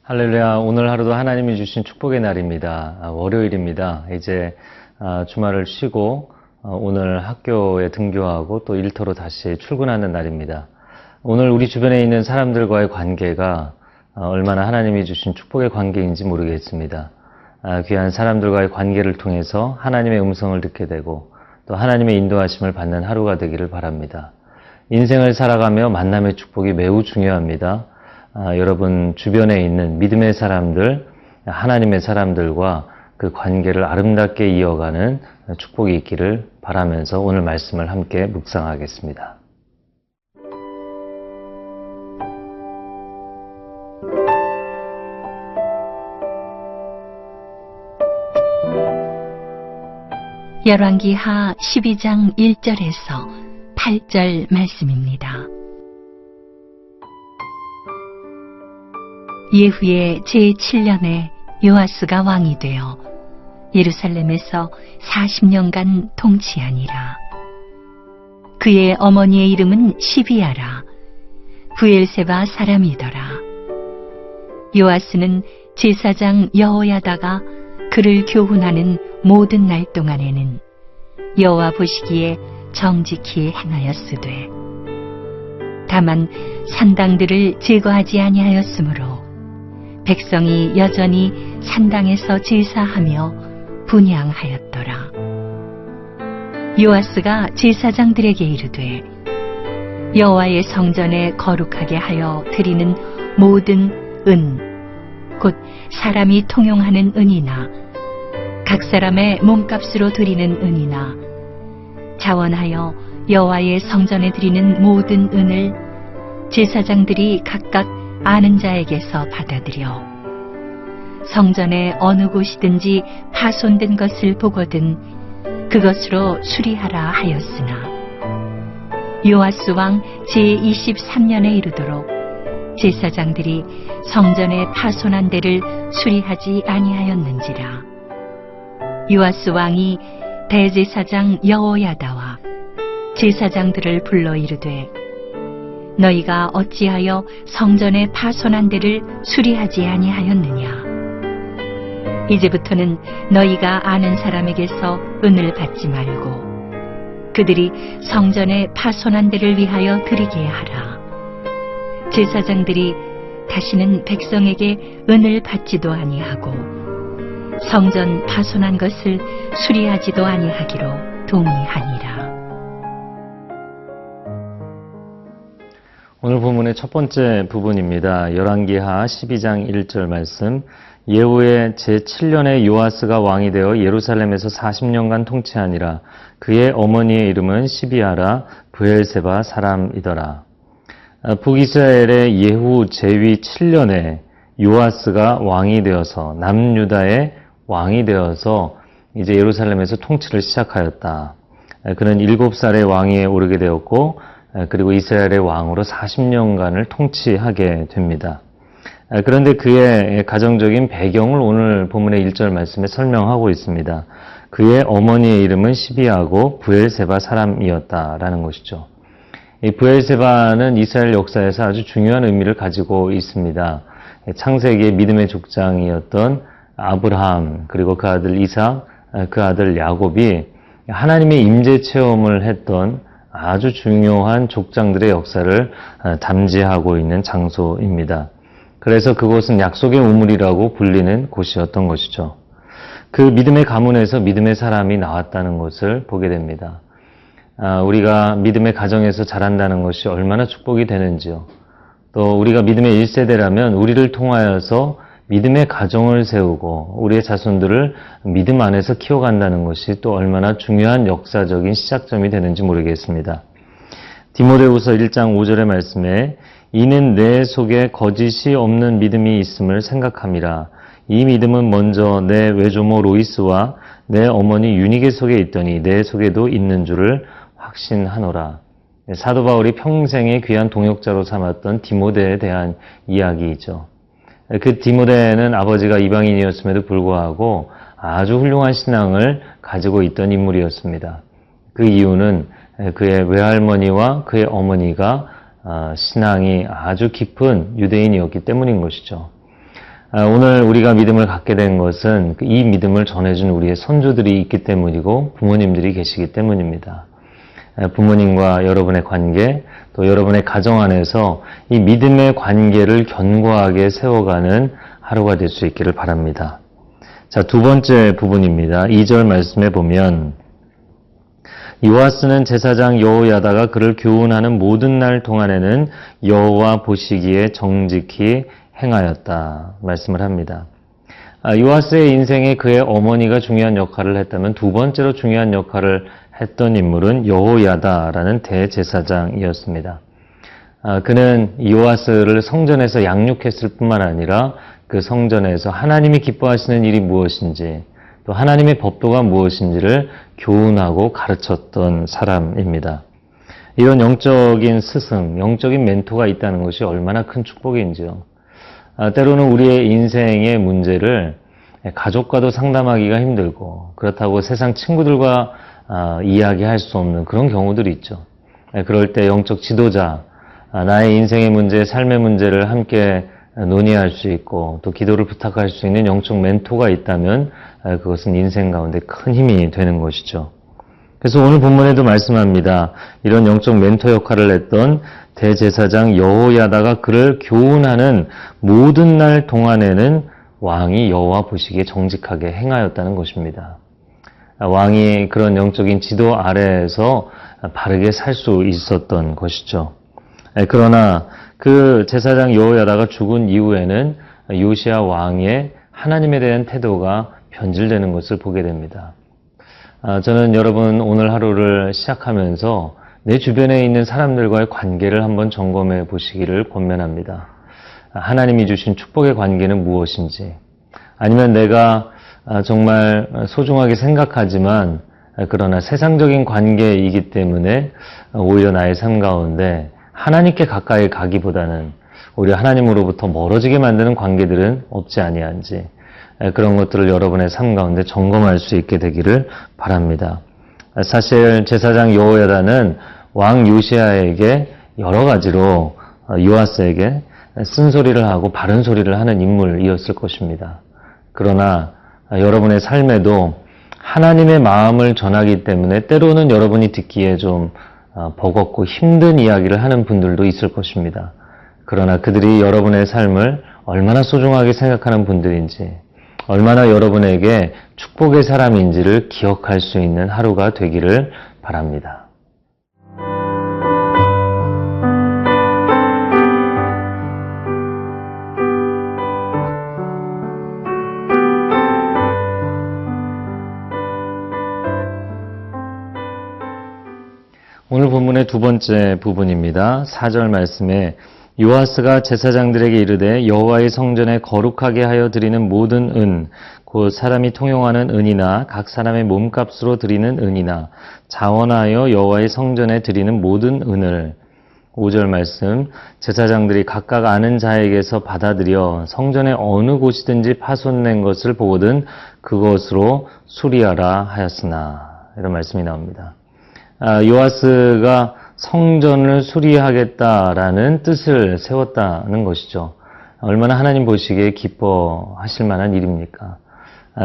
할렐루야. 오늘 하루도 하나님이 주신 축복의 날입니다. 월요일입니다. 이제 주말을 쉬고 오늘 학교에 등교하고 또 일터로 다시 출근하는 날입니다. 오늘 우리 주변에 있는 사람들과의 관계가 얼마나 하나님이 주신 축복의 관계인지 모르겠습니다. 귀한 사람들과의 관계를 통해서 하나님의 음성을 듣게 되고 또 하나님의 인도하심을 받는 하루가 되기를 바랍니다. 인생을 살아가며 만남의 축복이 매우 중요합니다. 여러분 주변에 있는 믿음의 사람들, 하나님의 사람들과 그 관계를 아름답게 이어가는 축복이 있기를 바라면서 오늘 말씀을 함께 묵상하겠습니다. 열왕기하 12장 1절에서 8절 말씀입니다. 예후의 제7년에 요아스가 왕이 되어 예루살렘에서 40년간 통치하니라. 그의 어머니의 이름은 시비아라. 브엘세바 사람이더라. 요아스는 제사장 여호야다가 그를 교훈하는 모든 날 동안에는 여호와 보시기에 정직히 행하였으되 다만 산당들을 제거하지 아니하였으므로 백성이 여전히 산당에서 제사하며 분향하였더라. 요아스가 제사장들에게 이르되 여호와의 성전에 거룩하게 하여 드리는 모든 은, 곧 사람이 통용하는 은이나 각 사람의 몸값으로 드리는 은이나 자원하여 여호와의 성전에 드리는 모든 은을 제사장들이 각각 아는 자에게서 받아들여 성전의 어느 곳이든지 파손된 것을 보거든 그것으로 수리하라 하였으나 요아스 왕 제23년에 이르도록 제사장들이 성전의 파손한 데를 수리하지 아니하였는지라. 요아스 왕이 대제사장 여호야다와 제사장들을 불러 이르되 너희가 어찌하여 성전의 파손한 데를 수리하지 아니하였느냐. 이제부터는 너희가 아는 사람에게서 은을 받지 말고 그들이 성전의 파손한 데를 위하여 드리게 하라. 제사장들이 다시는 백성에게 은을 받지도 아니하고 성전 파손한 것을 수리하지도 아니하기로 동의하니라. 오늘 본문의 첫 번째 부분입니다. 열왕기하 12장 1절 말씀. 예후의 제7년에 요아스가 왕이 되어 예루살렘에서 40년간 통치하니라. 그의 어머니의 이름은 시비아라. 브엘세바 사람이더라. 북이스라엘의 예후 제위 7년에 요아스가 왕이 되어서 남유다의 왕이 되어서 이제 예루살렘에서 통치를 시작하였다. 그는 7살의 왕위에 오르게 되었고 그리고 이스라엘의 왕으로 40년간을 통치하게 됩니다. 그런데 그의 가정적인 배경을 오늘 본문의 1절 말씀에 설명하고 있습니다. 그의 어머니의 이름은 시비아고 브엘세바 사람이었다라는 것이죠. 이 브엘세바는 이스라엘 역사에서 아주 중요한 의미를 가지고 있습니다. 창세기의 믿음의 족장이었던 아브라함 그리고 그 아들 이삭, 그 아들 야곱이 하나님의 임재 체험을 했던 아주 중요한 족장들의 역사를 담지하고 있는 장소입니다. 그래서 그곳은 약속의 우물이라고 불리는 곳이었던 것이죠. 그 믿음의 가문에서 믿음의 사람이 나왔다는 것을 보게 됩니다. 우리가 믿음의 가정에서 자란다는 것이 얼마나 축복이 되는지요. 또 우리가 믿음의 1세대라면 우리를 통하여서 믿음의 가정을 세우고 우리의 자손들을 믿음 안에서 키워간다는 것이 또 얼마나 중요한 역사적인 시작점이 되는지 모르겠습니다. 디모데후서 1장 5절의 말씀에 이는 내 속에 거짓이 없는 믿음이 있음을 생각함이라. 이 믿음은 먼저 내 외조모 로이스와 내 어머니 유니게 속에 있더니 내 속에도 있는 줄을 확신하노라. 사도 바울이 평생의 귀한 동역자로 삼았던 디모데에 대한 이야기이죠. 그 디모데는 아버지가 이방인이었음에도 불구하고 아주 훌륭한 신앙을 가지고 있던 인물이었습니다. 그 이유는 그의 외할머니와 그의 어머니가 신앙이 아주 깊은 유대인이었기 때문인 것이죠. 오늘 우리가 믿음을 갖게 된 것은 이 믿음을 전해준 우리의 선조들이 있기 때문이고 부모님들이 계시기 때문입니다. 부모님과 여러분의 관계, 또 여러분의 가정 안에서 이 믿음의 관계를 견고하게 세워가는 하루가 될 수 있기를 바랍니다. 자, 두 번째 부분입니다. 2절 말씀에 보면 요아스는 제사장 여호야다가 그를 교훈하는 모든 날 동안에는 여호와 보시기에 정직히 행하였다 말씀을 합니다. 요아스의 인생에 그의 어머니가 중요한 역할을 했다면 두 번째로 중요한 역할을 했던 인물은 여호야다라는 대제사장이었습니다. 그는 요아스를 성전에서 양육했을 뿐만 아니라 그 성전에서 하나님이 기뻐하시는 일이 무엇인지 또 하나님의 법도가 무엇인지를 교훈하고 가르쳤던 사람입니다. 이런 영적인 스승, 영적인 멘토가 있다는 것이 얼마나 큰 축복인지요. 때로는 우리의 인생의 문제를 가족과도 상담하기가 힘들고 그렇다고 세상 친구들과 이야기할 수 없는 그런 경우들이 있죠. 그럴 때 영적 지도자, 나의 인생의 문제, 삶의 문제를 함께 논의할 수 있고 또 기도를 부탁할 수 있는 영적 멘토가 있다면 그것은 인생 가운데 큰 힘이 되는 것이죠. 그래서 오늘 본문에도 말씀합니다. 이런 영적 멘토 역할을 했던 대제사장 여호야다가 그를 교훈하는 모든 날 동안에는 왕이 여호와 보시기에 정직하게 행하였다는 것입니다. 왕이 그런 영적인 지도 아래에서 바르게 살 수 있었던 것이죠. 그러나 그 제사장 여호야다가 죽은 이후에는 요시야 왕의 하나님에 대한 태도가 변질되는 것을 보게 됩니다. 저는 여러분 오늘 하루를 시작하면서 내 주변에 있는 사람들과의 관계를 한번 점검해 보시기를 권면합니다. 하나님이 주신 축복의 관계는 무엇인지, 아니면 내가 정말 소중하게 생각하지만 그러나 세상적인 관계이기 때문에 오히려 나의 삶 가운데 하나님께 가까이 가기보다는 오히려 하나님으로부터 멀어지게 만드는 관계들은 없지 아니한지 그런 것들을 여러분의 삶 가운데 점검할 수 있게 되기를 바랍니다. 사실 제사장 여호야다는 왕 요시야에게 여러 가지로 요아스에게 쓴소리를 하고 바른 소리를 하는 인물이었을 것입니다. 그러나 여러분의 삶에도 하나님의 마음을 전하기 때문에 때로는 여러분이 듣기에 좀 버겁고 힘든 이야기를 하는 분들도 있을 것입니다. 그러나 그들이 여러분의 삶을 얼마나 소중하게 생각하는 분들인지, 얼마나 여러분에게 축복의 사람인지를 기억할 수 있는 하루가 되기를 바랍니다. 오늘 본문의 두 번째 부분입니다. 4절 말씀에 요아스가 제사장들에게 이르되 여호와의 성전에 거룩하게 하여 드리는 모든 은, 곧 사람이 통용하는 은이나 각 사람의 몸값으로 드리는 은이나 자원하여 여호와의 성전에 드리는 모든 은을, 5절 말씀, 제사장들이 각각 아는 자에게서 받아들여 성전의 어느 곳이든지 파손낸 것을 보거든 그것으로 수리하라 하였으나, 이런 말씀이 나옵니다. 요아스가 성전을 수리하겠다라는 뜻을 세웠다는 것이죠. 얼마나 하나님 보시기에 기뻐하실 만한 일입니까?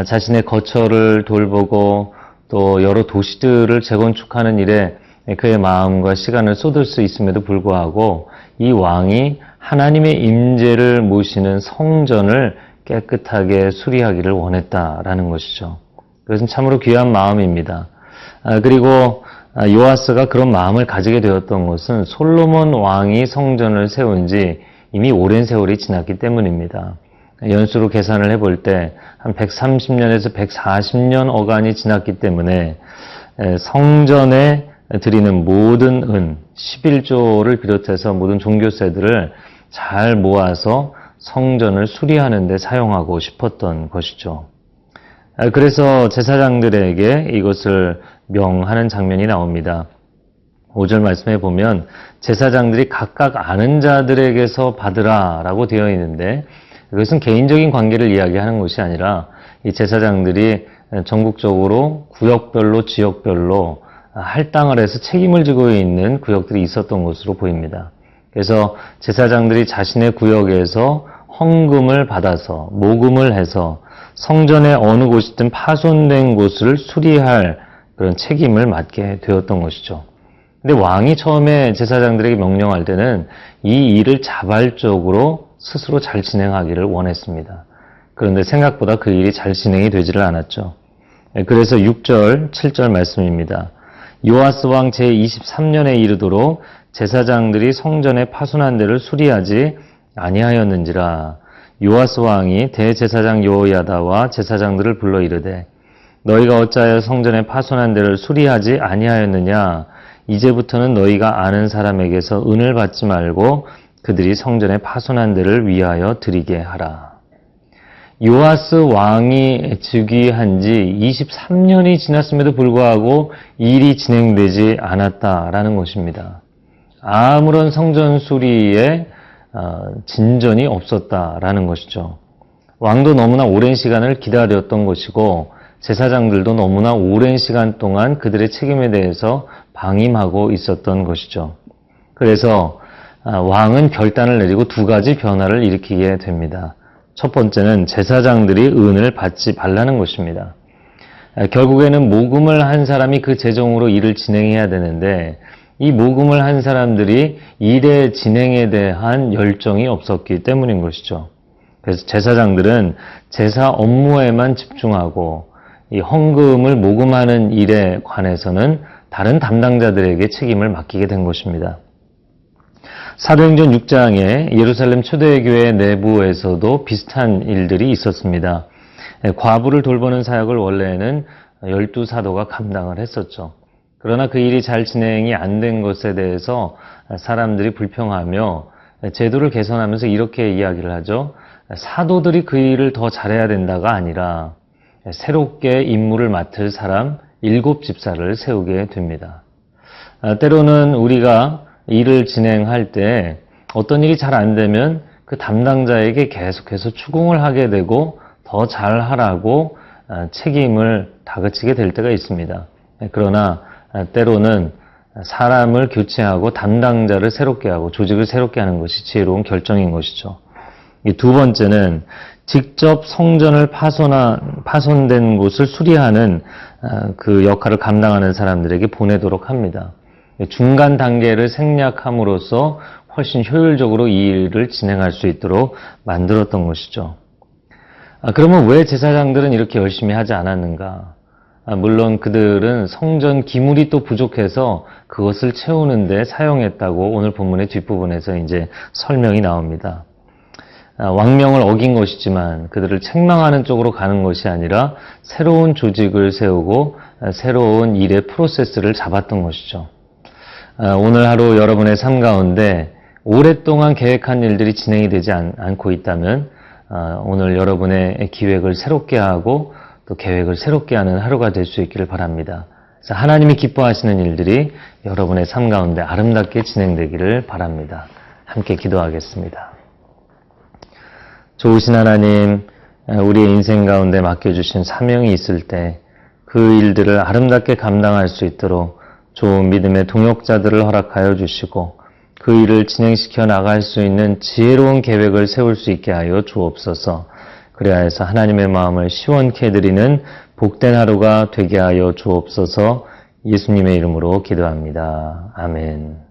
자신의 거처를 돌보고 또 여러 도시들을 재건축하는 일에 그의 마음과 시간을 쏟을 수 있음에도 불구하고 이 왕이 하나님의 임재를 모시는 성전을 깨끗하게 수리하기를 원했다라는 것이죠. 그것은 참으로 귀한 마음입니다. 그리고 요아스가 그런 마음을 가지게 되었던 것은 솔로몬 왕이 성전을 세운 지 이미 오랜 세월이 지났기 때문입니다. 연수로 계산을 해볼 때 한 130년에서 140년 어간이 지났기 때문에 성전에 드리는 모든 은, 11조를 비롯해서 모든 종교세들을 잘 모아서 성전을 수리하는 데 사용하고 싶었던 것이죠. 그래서 제사장들에게 이것을 명하는 장면이 나옵니다. 5절 말씀에 보면 제사장들이 각각 아는 자들에게서 받으라 라고 되어 있는데, 이것은 개인적인 관계를 이야기하는 것이 아니라 이 제사장들이 전국적으로 구역별로 지역별로 할당을 해서 책임을 지고 있는 구역들이 있었던 것으로 보입니다. 그래서 제사장들이 자신의 구역에서 헌금을 받아서 모금을 해서 성전의 어느 곳이든 파손된 곳을 수리할 그런 책임을 맡게 되었던 것이죠. 근데 왕이 처음에 제사장들에게 명령할 때는 이 일을 자발적으로 스스로 잘 진행하기를 원했습니다. 그런데 생각보다 그 일이 잘 진행이 되지를 않았죠. 그래서 6절, 7절 말씀입니다. 요아스 왕 제23년에 이르도록 제사장들이 성전의 파손한 데를 수리하지 아니하였는지라. 요아스 왕이 대제사장 여호야다와 제사장들을 불러 이르되 너희가 어찌하여 성전의 파손한 데를 수리하지 아니하였느냐. 이제부터는 너희가 아는 사람에게서 은을 받지 말고 그들이 성전의 파손한 데를 위하여 드리게 하라. 요아스 왕이 즉위한 지 23년이 지났음에도 불구하고 일이 진행되지 않았다라는 것입니다. 아무런 성전 수리에 진전이 없었다라는 것이죠. 왕도 너무나 오랜 시간을 기다렸던 것이고 제사장들도 너무나 오랜 시간 동안 그들의 책임에 대해서 방임하고 있었던 것이죠. 그래서 왕은 결단을 내리고 두 가지 변화를 일으키게 됩니다. 첫 번째는 제사장들이 은을 받지 말라는 것입니다. 결국에는 모금을 한 사람이 그 재정으로 일을 진행해야 되는데 이 모금을 한 사람들이 일의 진행에 대한 열정이 없었기 때문인 것이죠. 그래서 제사장들은 제사 업무에만 집중하고 이 헌금을 모금하는 일에 관해서는 다른 담당자들에게 책임을 맡기게 된 것입니다. 사도행전 6장에 예루살렘 초대교회 내부에서도 비슷한 일들이 있었습니다. 과부를 돌보는 사역을 원래는 12사도가 감당을 했었죠. 그러나 그 일이 잘 진행이 안 된 것에 대해서 사람들이 불평하며 제도를 개선하면서 이렇게 이야기를 하죠. 사도들이 그 일을 더 잘해야 된다가 아니라 새롭게 임무를 맡을 사람 7집사를 세우게 됩니다. 때로는 우리가 일을 진행할 때 어떤 일이 잘 안 되면 그 담당자에게 계속해서 추궁을 하게 되고 더 잘하라고 책임을 다그치게 될 때가 있습니다. 그러나 때로는 사람을 교체하고 담당자를 새롭게 하고 조직을 새롭게 하는 것이 지혜로운 결정인 것이죠. 두 번째는 직접 성전을 파손된 곳을 수리하는 그 역할을 감당하는 사람들에게 보내도록 합니다. 중간 단계를 생략함으로써 훨씬 효율적으로 이 일을 진행할 수 있도록 만들었던 것이죠. 그러면 왜 제사장들은 이렇게 열심히 하지 않았는가? 물론 그들은 성전 기물이 또 부족해서 그것을 채우는 데 사용했다고 오늘 본문의 뒷부분에서 이제 설명이 나옵니다. 왕명을 어긴 것이지만 그들을 책망하는 쪽으로 가는 것이 아니라 새로운 조직을 세우고 새로운 일의 프로세스를 잡았던 것이죠. 오늘 하루 여러분의 삶 가운데 오랫동안 계획한 일들이 진행이 되지 않고 있다면 오늘 여러분의 기획을 새롭게 하고 또 계획을 새롭게 하는 하루가 될 수 있기를 바랍니다. 그래서 하나님이 기뻐하시는 일들이 여러분의 삶 가운데 아름답게 진행되기를 바랍니다. 함께 기도하겠습니다. 좋으신 하나님, 우리의 인생 가운데 맡겨주신 사명이 있을 때 그 일들을 아름답게 감당할 수 있도록 좋은 믿음의 동역자들을 허락하여 주시고 그 일을 진행시켜 나갈 수 있는 지혜로운 계획을 세울 수 있게 하여 주옵소서. 그래야 해서 하나님의 마음을 시원케 해드리는 복된 하루가 되게 하여 주옵소서. 예수님의 이름으로 기도합니다. 아멘.